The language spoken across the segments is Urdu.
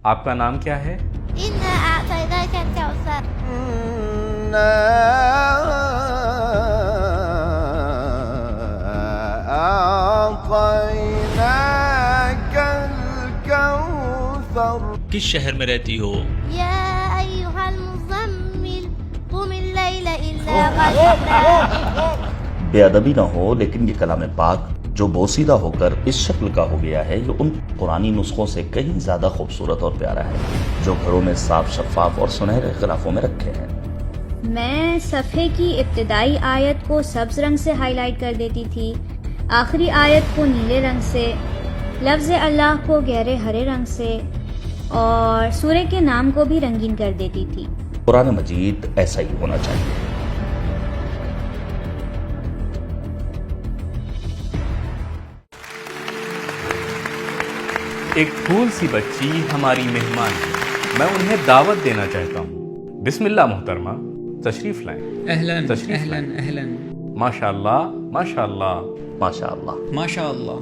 آپ کا نام کیا ہے؟ إنا أعطيناك الكوثر. إنا أعطيناك الكوثر. کس شہر میں رہتی ہو؟ يا أيها المزمل قم الليل إلا قليلا. بے ادبی نہ ہو، لیکن یہ کلام پاک جو بوسیدہ ہو کر اس شکل کا ہو گیا ہے، یہ ان قرآنی نسخوں سے کہیں زیادہ خوبصورت اور پیارا ہے جو گھروں میں صاف شفاف اور سنہرے غلافوں میں رکھے ہیں۔ میں صفحے کی ابتدائی آیت کو سبز رنگ سے ہائی لائٹ کر دیتی تھی، آخری آیت کو نیلے رنگ سے، لفظ اللہ کو گہرے ہرے رنگ سے، اور سورہ کے نام کو بھی رنگین کر دیتی تھی۔ قرآن مجید ایسا ہی ہونا چاہیے۔ ایک پھول سی بچی ہماری مہمان ہے، میں انہیں دعوت دینا چاہتا ہوں۔ بسم اللہ محترمہ، تشریف لائیں۔ اہلاً تشریف اہلاً لائیں۔ اہلاً ماشاء اللہ ماشاء اللہ ماشاء اللہ۔ ماشاء اللہ،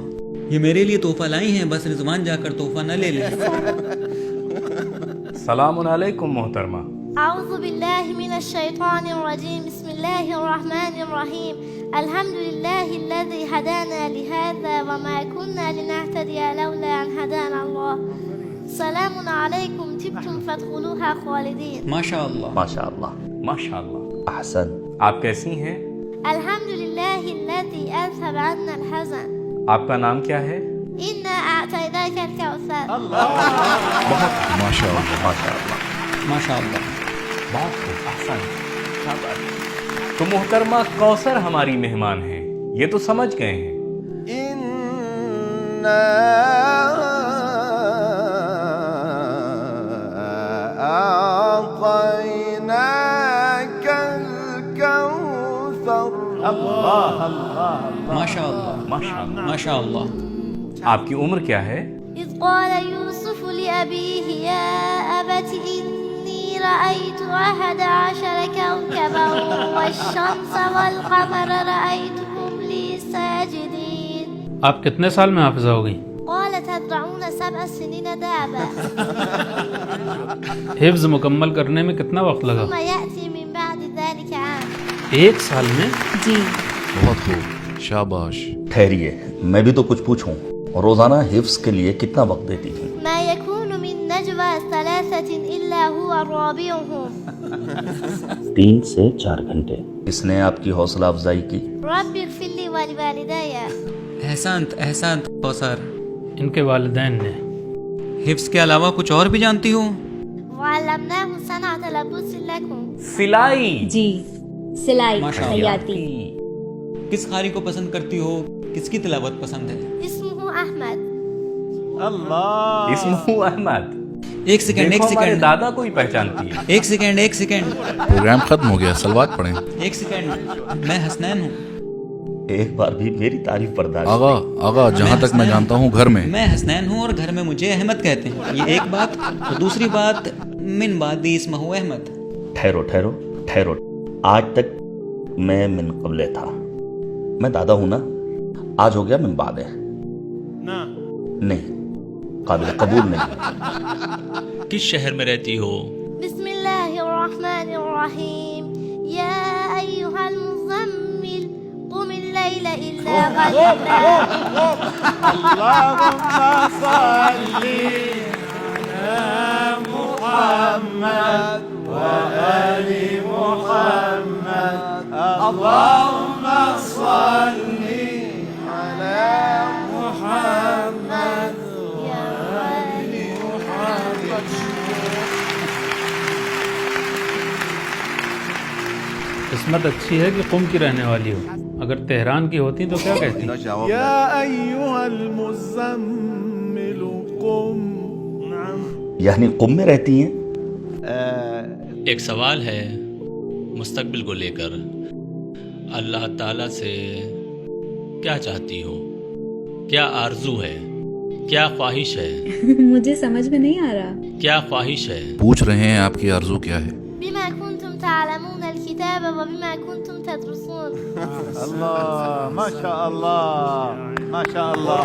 یہ میرے لیے تحفہ لائی ہیں، بس رضوان جا کر تحفہ نہ لے لیں۔ سلام علیکم محترمہ۔ أعوذ بالله من الشيطان الرجيم. بسم الله الرحمن الرحيم. الحمد لله الذي هدانا لهذا وما كنا لنهتدي لولا أن هدانا الله. سلام عليكم طبتم فادخلوها خالدين. ماشاء اللہ ماشاء اللہ۔ ماشاء اللہ۔ احسن۔ آپ کیسی ہیں؟ الحمد لله الذي أذهب عنا الحزن. آپ کا نام کیا ہے؟ إنا أعطيناك الكوثر. بہت ماشاء اللہ۔ ماشاء اللہ۔ ماشاء اللہ۔ بہت خوب، احسن۔ تو محترمہ کوثر ہماری مہمان ہیں، یہ تو سمجھ گئے ہیں۔ إنا أعطيناك الكوثر. ماشاء اللہ ماشاء اللہ۔ ماشاء اللہ۔ آپ کی عمر کیا ہے؟ إذ قال يوسف لأبيه يا أبت إني رأيت 11 كوكبا والشمس والقمر رأيتهم لي ساجدين. آپ کتنے سال میں حافظہ ہو گئی؟ قال تزرعون 7 سنين دابا حفظ مکمل کرنے میں کتنا وقت لگا؟ ثم يأتي من بعد ذلك عام. ایک سال میں؟ جی بہت خوب، شاباش۔ ٹھہریے، میں بھی تو کچھ پوچھوں، روزانہ حفظ کے لیے کتنا وقت دیتی ہیں؟ ما يكون من نجوى 3 إلا هو رابعهم. 3 سے 4 گھنٹے۔ کس نے آپ کی حوصلہ افزائی کی؟ رب اغفر لي ولوالدي. احسنت احسنت کوثر، ان کے والدین نے۔ حفظ کے علاوہ کچھ اور بھی جانتی ہو؟ وعلمناه صنعة لبوس لكم. سلائی۔ جی، سلائی، ماشاء اللہ۔ خیاطی۔ کس قاری کو پسند کرتی ہو؟ کس کی تلاوت پسند ہے؟ اسمه أحمد. اسمہ احمد۔ ایک سیکنڈ ایک دیکھو ہمارے سیکنڈ دادا کو ہی پہچانتی ہے۔ ایک سیکنڈ ایک سیکنڈ پروگرام ختم ہو گیا، سلوات پڑھیں۔ ایک سیکنڈ، میں حسنین ہوں۔ ایک بار بھی میری تعریف برداشت آغا جہاں تک میں جانتا ہوں گھر میں میں حسنین ہوں اور گھر میں مجھے احمد کہتے ہیں، یہ ایک بات۔ اور دوسری بات، من بعد اسمہ احمد۔ ٹھہرو، آج تک میں من قبل تھا، میں دادا ہوں نا، آج ہو گیا من بعد ہے۔ نہیں، قابل قبول نہیں۔ کس شہر میں رہتی ہو؟ بسم الله الرحمن الرحيم. يا أيها المزمل قم الليل إلا قليلا. اللهم صل على محمد وآل محمد. اللهم صل على محمد وآل محمد. قسمت اچھی ہے کہ قم کی رہنے والی ہو، اگر تہران کی ہوتی تو کیا کہتی؟ يا أيها المزمل قم. یعنی قم میں رہتی ہیں؟ ایک سوال ہے مستقبل کو لے کر، اللہ تعالیٰ سے کیا چاہتی ہو؟ کیا آرزو ہے؟ کیا خواہش ہے؟ مجھے سمجھ میں نہیں آ رہا۔ کیا خواہش ہے؟ پوچھ رہے ہیں آپ کی آرزو کیا ہے؟ بما كنتم تعلمون الكتاب وبما كنتم تدرسون. الله ما شاء الله ما شاء الله.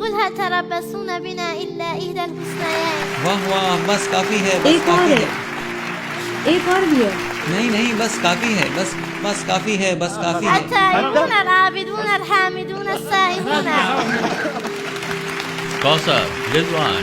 قل هل تربصون بنا إلا إحدى الحسنيين. واہ واہ، بس کافی ہے، بس ایک اور کافی ہے، ہے. ایک اور بھی ہے. نہیں بس کافی ہے، بس کافی ہے، بس کافی ہے. التائبون العابدون الحامدون السائحون. کوثر، رضوان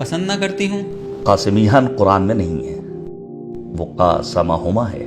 پسند نہ کرتی ہوں. قاسمیان قرآن میں نہیں ہے، وہ قاسمہما ہے.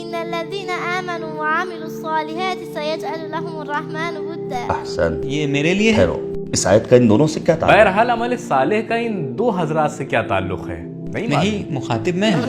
إن الذين آمنوا وعملوا الصالحات سيجعل لهم الرحمن ودا. احسن. یہ میرے لیے ہے. ٹھہرو، اس آیت کا ان دونوں سے کیا تعلق ہے؟ بہرحال عمل صالح کا ان دو حضرات سے کیا تعلق ہے؟ نہیں، مخاطب میں ہوں.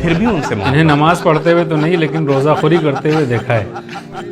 پھر بھی ان سے انہیں نماز پڑھتے ہوئے تو نہیں لیکن روزہ خوری کرتے ہوئے دیکھا ہے.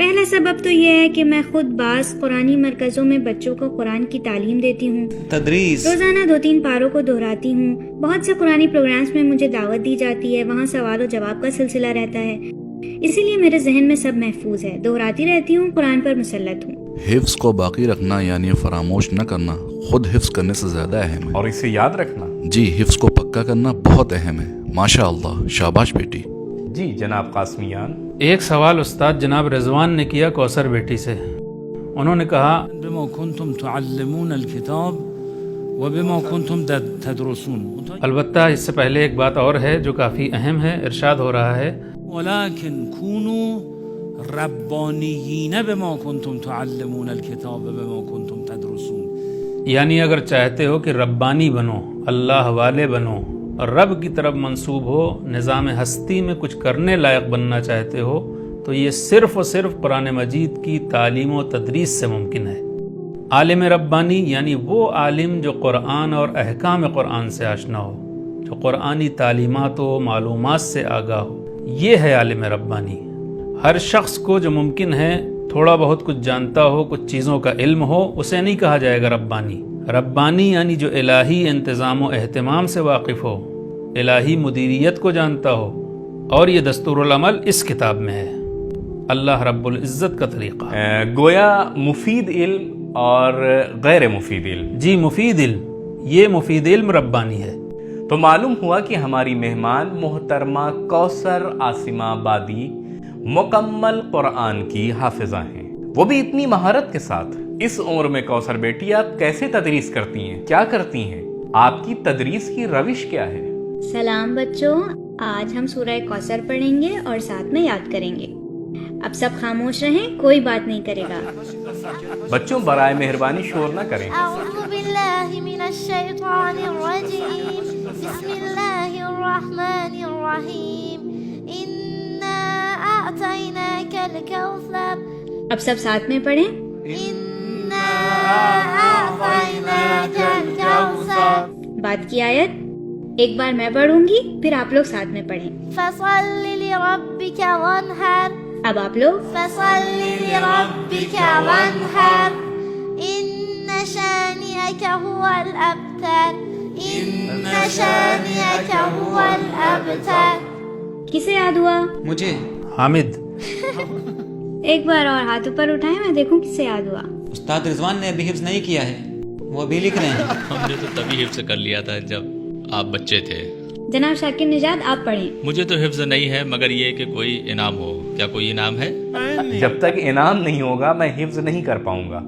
پہلا سبب تو یہ ہے کہ میں خود بعض قرآنی مرکزوں میں بچوں کو قرآن کی تعلیم دیتی ہوں. تدریس. روزانہ 2-3 پاروں کو دہراتی ہوں. بہت سے قرآنی پروگرامز میں مجھے دعوت دی جاتی ہے، وہاں سوال و جواب کا سلسلہ رہتا ہے. اسی لیے میرے ذہن میں سب محفوظ ہے. دہراتی رہتی ہوں، قرآن پر مسلط ہوں. حفظ کو باقی رکھنا یعنی فراموش نہ کرنا خود حفظ کرنے سے زیادہ اہم ہے. اور اسے یاد رکھنا. جی، حفظ کو پکا کرنا بہت اہم ہے. ماشاء اللہ، شاباش بیٹی. جی جناب قاسمیان. ایک سوال استاد جناب رضوان نے کیا کوثر بیٹی سے. انہوں نے کہا بما كنتم تعلمون الكتاب وبما كنتم تدرسون. البتہ اس سے پہلے ایک بات اور ہے جو کافی اہم ہے. ارشاد ہو رہا ہے ولكن كونوا ربانيين بما كنتم تعلمون الكتاب وبما كنتم تدرسون. یعنی اگر چاہتے ہو کہ ربانی بنو، اللہ والے بنو اور رب کی طرف منسوب ہو، نظام ہستی میں کچھ کرنے لائق بننا چاہتے ہو، تو یہ صرف اور صرف قرآن مجید کی تعلیم و تدریس سے ممکن ہے. عالم ربانی یعنی وہ عالم جو قرآن اور احکام قرآن سے آشنا ہو، جو قرآنی تعلیمات و معلومات سے آگاہ ہو، یہ ہے عالم ربانی. ہر شخص کو جو ممکن ہے تھوڑا بہت کچھ جانتا ہو، کچھ چیزوں کا علم ہو، اسے نہیں کہا جائے گا ربانی. ربانی یعنی جو الہی انتظام و اہتمام سے واقف ہو، الہی مدیریت کو جانتا ہو. اور یہ دستور العمل اس کتاب میں ہے، اللہ رب العزت کا طریقہ. گویا مفید علم اور غیر مفید علم. جی مفید علم، یہ مفید علم ربانی ہے. تو معلوم ہوا کہ ہماری مہمان محترمہ کوثر عاصمہ آبادی مکمل قرآن کی حافظہ ہیں، وہ بھی اتنی مہارت کے ساتھ. اس عمر میں کوثر بیٹی آپ کیسے تدریس کرتی ہیں، کیا کرتی ہیں، آپ کی تدریس کی روش کیا ہے؟ سلام بچوں، آج ہم سورہ کوثر پڑھیں گے اور ساتھ میں یاد کریں گے. اب سب خاموش رہیں، کوئی بات نہیں کرے گا. بچوں برائے مہربانی شور نہ کریں. أعوذ بالله من الشيطان الرجيم. بسم الله الرحمن الرحيم. إنا أعطيناك الكوثر. اب سب ساتھ میں پڑھیں. إنا أعطيناك الكوثر. بعد کی آیت ایک بار میں پڑھوں گی، پھر آپ لوگ ساتھ میں پڑھیں. فصل لربك وانحر. اب آپ لوگ. فصل لربك وانحر. إن شانئك هو الأبتر. إن شانئك هو الأبتر. کسے یاد ہوا؟ مجھے. حامد. ایک بار اور ہاتھ اوپر اٹھائیں، میں دیکھوں کسے یاد ہوا. استاد رضوان نے ابھی حفظ نہیں کیا ہے، وہ ابھی لکھ رہے ہیں. ہم نے تو تبھی حفظ کر لیا تھا جب آپ بچے تھے. جناب شاکر نژاد آپ پڑھیں. مجھے تو حفظ نہیں ہے مگر یہ کہ کوئی انعام ہو. کیا کوئی انعام ہے؟ جب تک انعام نہیں ہوگا میں حفظ نہیں کر پاؤں گا.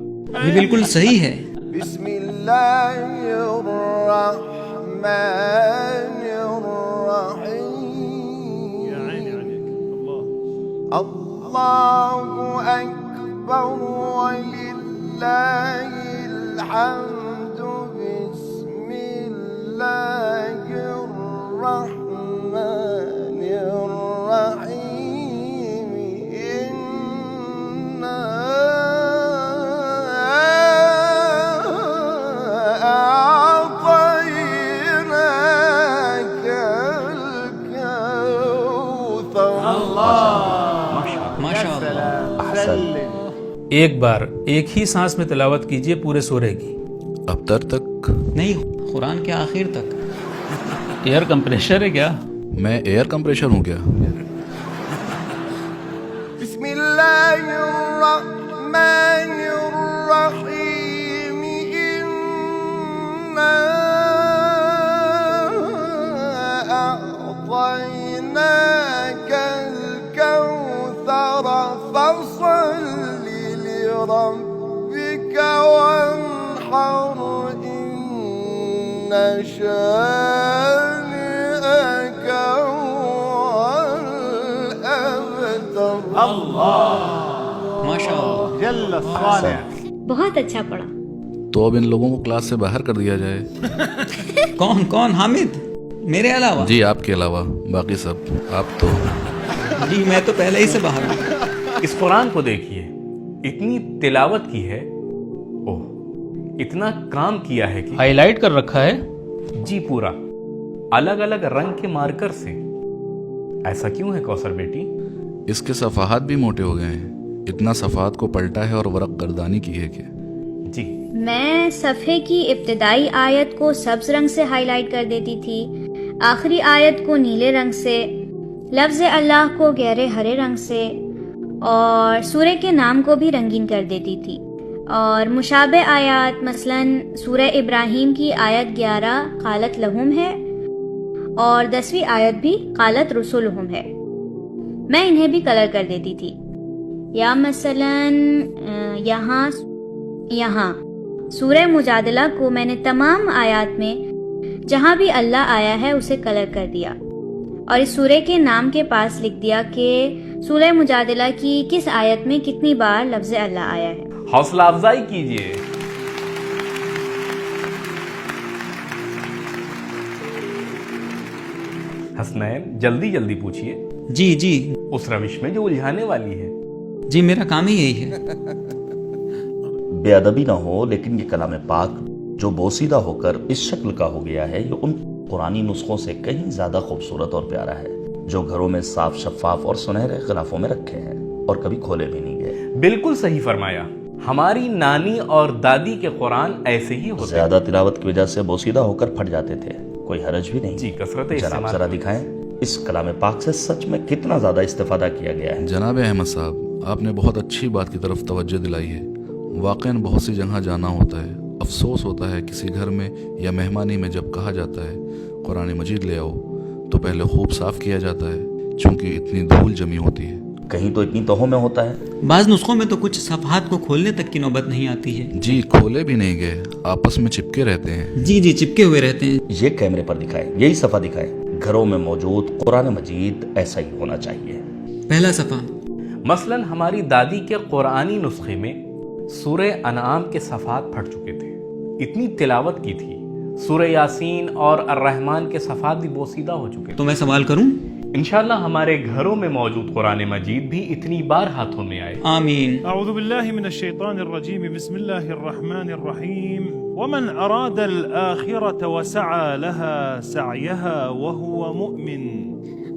یہ بالکل صحیح ہے. بسم اللہ الرحمن الرحیم. اللہ اکبر وللہ الحمد. بسم اللہ الرحمن الرحیم. إنا أعطيناك الكوثر. ماشاء اللہ. احسن. ایک بار ایک ہی سانس میں تلاوت کیجئے پورے سورے کی. ابتر تک؟ نہیں، قرآن کے آخر تک. ایئر کمپریشر ہے کیا؟ میں ایئر کمپریشر ہوں کیا؟ بسم اللہ الرحمن الرحیم انا اعطیناک الکوثر فصل لربک وانحر ان شانئک هو الابتر. ماشاء اللہ. بہت اچھا پڑھا. تو اب ان لوگوں کو کلاس سے باہر کر دیا جائے. کون حامد؟ میرے علاوہ؟ جی آپ کے علاوہ باقی سب. آپ تو جی میں تو پہلے ہی سے باہر ہوں. اس قرآن کو دیکھیے، اتنی تلاوت کی ہے، اوہ اتنا کام کیا ہے کہ ہائی لائٹ کر رکھا ہے. جی پورا الگ الگ رنگ کے مارکر سے. ایسا کیوں ہے کوثر بیٹی؟ اس کے صفحات بھی موٹے ہو گئے ہیں. اتنا صفحات کو پلٹا ہے اور ورق گردانی کی ہے کہ جی میں صفحے کی ابتدائی آیت کو سبز رنگ سے ہائی لائٹ کر دیتی تھی، آخری آیت کو نیلے رنگ سے، لفظ اللہ کو گہرے ہرے رنگ سے، اور سورہ کے نام کو بھی رنگین کر دیتی تھی. اور مشابہ آیات مثلاً سورہ ابراہیم کی آیت 11 قالت لہم ہے اور 10ویں آیت بھی قالت رسولہم ہے، میں انہیں بھی کلر کر دیتی تھی. یا مثلاً یہاں سورہ مجادلہ کو میں نے تمام آیات میں جہاں بھی اللہ آیا ہے اسے کلر کر دیا، اور اس سورہ کے نام کے پاس لکھ دیا کہ سورہ مجادلہ کی کس آیت میں کتنی بار لفظ اللہ آیا ہے. حوصلہ افزائی کیجیے. حسنین جلدی جلدی پوچھیے. جی اس روش میں جو الجھانے والی ہے. جی میرا کام ہی یہی ہے. بے ادبی نہ ہو، لیکن یہ کلام پاک جو بوسیدہ ہو کر اس شکل کا ہو گیا ہے یہ ان قرآنی نسخوں سے کہیں زیادہ خوبصورت اور پیارا ہے جو گھروں میں صاف شفاف اور سنہرے غلافوں میں رکھے ہیں اور کبھی کھولے بھی نہیں گئے. بالکل صحیح فرمایا. ہماری نانی اور دادی کے قرآن ایسے ہی ہوتے. زیادہ تلاوت کی وجہ سے بوسیدہ ہو کر پھٹ جاتے تھے، کوئی حرج بھی نہیں. جی کثرت جناب استعمال. ذرا دکھائیں اس کلام پاک سے سچ میں کتنا زیادہ استفادہ کیا گیا ہے. جناب احمد صاحب، آپ نے بہت اچھی بات کی طرف توجہ دلائی ہے. واقعاً بہت سی جگہ جانا ہوتا ہے، افسوس ہوتا ہے کسی گھر میں یا مہمانی میں جب کہا جاتا ہے قرآن مجید لے آؤ تو پہلے خوب صاف کیا جاتا ہے چونکہ اتنی دھول جمی ہوتی ہے. کہیں تو اتنی توہوں میں ہوتا ہے. بعض نسخوں میں تو کچھ صفحات کو کھولنے تک کی نوبت نہیں آتی ہے. جی کھولے بھی نہیں گئے، آپس میں چپکے رہتے ہیں. جی چپکے ہوئے رہتے ہیں. یہ کیمرے پر دکھائے، یہی صفحہ دکھائے. گھروں میں موجود قرآن مجید ایسا ہی ہونا چاہیے. پہلا صفحہ مثلا ہماری دادی کے قرآنی نسخے میں سورہ انعام کے صفحات پھٹ چکے تھے، اتنی تلاوت کی تھی. سورہ یاسین اور الرحمن کے صفحات بھی بوسیدہ ہو چکے. تو میں سوال کروں؟ انشاءاللہ ہمارے گھروں میں موجود قرآن مجید بھی اتنی بار ہاتھوں میں آئے. آمین. أعوذ بالله من الشيطان الرجيم بسم الله الرحمن الرحيم ومن أراد الآخرة وسعى لها سعيها وهو مؤمن.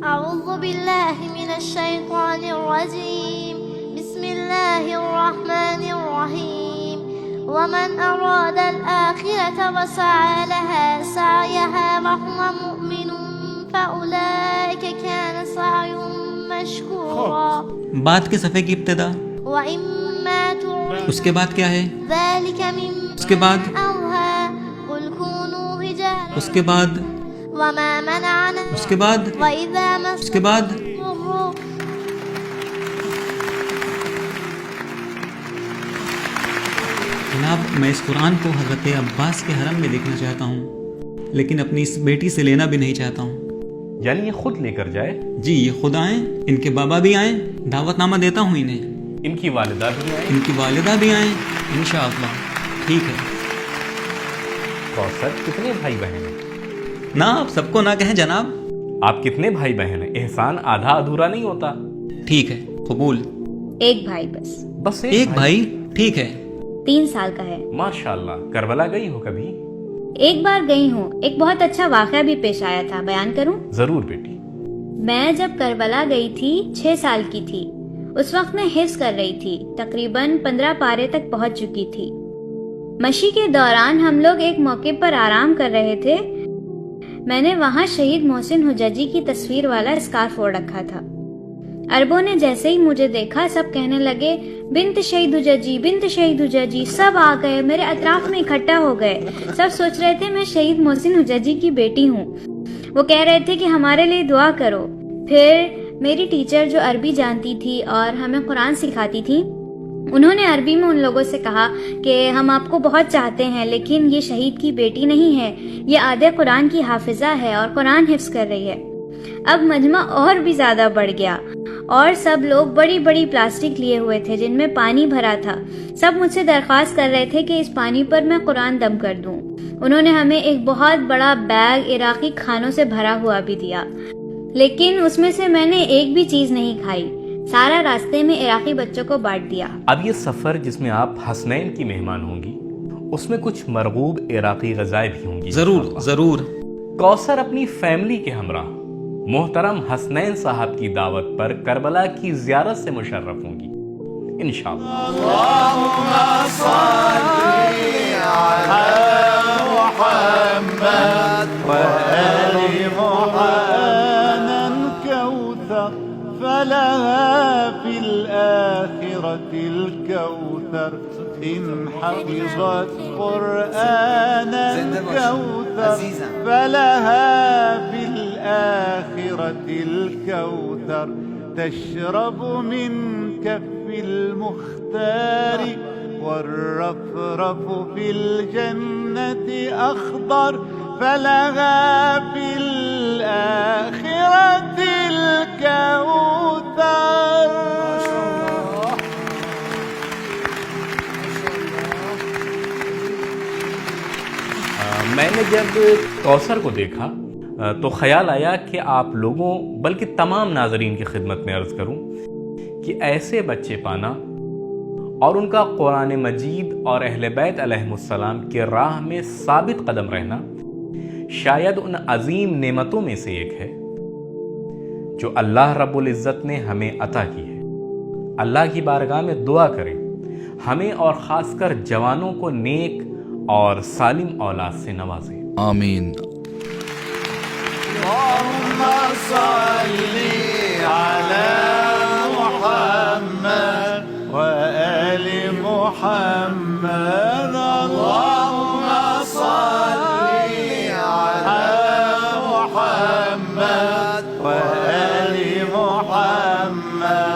أعوذ بالله من الشيطان الرجيم بسم الله الرحمن الرحيم ومن أراد الآخرة وسعى لها سعيها وهو مؤمن فأولئك كان سعيهم مشكورا. بعد کے صفحے کی ابتدا. وإما تريد اس کے بعد کیا ہے؟ ذلك اس کے بعد مما أوحى قل كونوا رجالا. اس کے بعد وما منعنا اس کے بعد وإذا اس کے بعد مسوا جناب میں اس قرآن کو حضرت عباس کے حرم میں دیکھنا چاہتا ہوں، لیکن اپنی اس بیٹی سے لینا بھی نہیں چاہتا ہوں. یعنی یہ خود لے کر جائے. جی یہ خود آئیں، ان کے بابا بھی آئیں، دعوت نامہ دیتا ہوں انہیں. ان کی والدہ بھی آئے. ان کی والدہ بھی آئیں انشاءاللہ. ٹھیک ہے. کوثر کتنے بھائی بہن ہیں؟ نہ آپ سب کو نہ کہیں جناب. آپ کتنے بھائی بہن ہیں؟ احسان آدھا ادھورا نہیں ہوتا. ٹھیک ہے قبول. ایک بھائی بس. بس ایک بھائی. ٹھیک ہے. 3 سال کا ہے. ماشاءاللہ. کربلا گئی ہو کبھی؟ ایک بار گئی ہوں. ایک بہت اچھا واقعہ بھی پیش آیا تھا، بیان کروں؟ ضرور بیٹی. میں جب کربلا گئی تھی 6 سال کی تھی. اس وقت میں حفظ کر رہی تھی. تقریباً 15 پارے تک پہنچ چکی تھی. مشی کے دوران ہم لوگ ایک موقع پر آرام کر رہے تھے. میں نے وہاں شہید محسن حججی کی تصویر والا اسکارف اوڑھ رکھا تھا. عربوں نے جیسے ہی مجھے دیکھا سب کہنے لگے بنت شہید حججی، بنت شہید حججی. سب آ گئے، میرے اطراف میں اکٹھا ہو گئے. سب سوچ رہے تھے میں شہید محسن حججی کی بیٹی ہوں. وہ کہہ رہے تھے کہ ہمارے لیے دعا کرو. پھر میری ٹیچر جو عربی جانتی تھی اور ہمیں قرآن سکھاتی تھی، انہوں نے عربی میں ان لوگوں سے کہا کہ ہم آپ کو بہت چاہتے ہیں لیکن یہ شہید کی بیٹی نہیں ہے، یہ آدھے قرآن کی حافظہ ہے اور قرآن حفظ کر رہی ہے. اب مجمع اور بھی زیادہ بڑھ گیا اور سب لوگ بڑی بڑی پلاسٹک لیے ہوئے تھے جن میں پانی بھرا تھا. سب مجھ سے درخواست کر رہے تھے کہ اس پانی پر میں قرآن دم کر دوں. انہوں نے ہمیں ایک بہت بڑا بیگ عراقی کھانوں سے بھرا ہوا بھی دیا، لیکن اس میں سے میں نے ایک بھی چیز نہیں کھائی. سارا راستے میں عراقی بچوں کو بانٹ دیا. اب یہ سفر جس میں آپ حسنین کی مہمان ہوں گی، اس میں کچھ مرغوب عراقی غذائیں بھی ہوں گی. ضرور. کوثر اپنی فیملی کے ہمراہ محترم حسنین صاحب کی دعوت پر کربلا کی زیارت سے مشرف ہوں گی انشاءاللہ. اللهم صل على محمد وآل محمد. كوثر فلها في الآخرة الكوثر إن حفظت قرآنا. كوثر فلها في الآخرة الكوثر تشرب من كف المختار. والرفرف في الجنة أخضر فلها في الآخرة الكوثر. میں نے جب کوثر کو دیکھا تو خیال آیا کہ آپ لوگوں بلکہ تمام ناظرین کی خدمت میں عرض کروں کہ ایسے بچے پانا اور ان کا قرآن مجید اور اہل بیت علیہم السلام کے راہ میں ثابت قدم رہنا شاید ان عظیم نعمتوں میں سے ایک ہے جو اللہ رب العزت نے ہمیں عطا کی ہے. اللہ کی بارگاہ میں دعا کریں ہمیں اور خاص کر جوانوں کو نیک اور سالم اولاد سے نوازیں. آمین. اللهم صل على محمد وآل محمد. اللهم صل على محمد وآل محمد.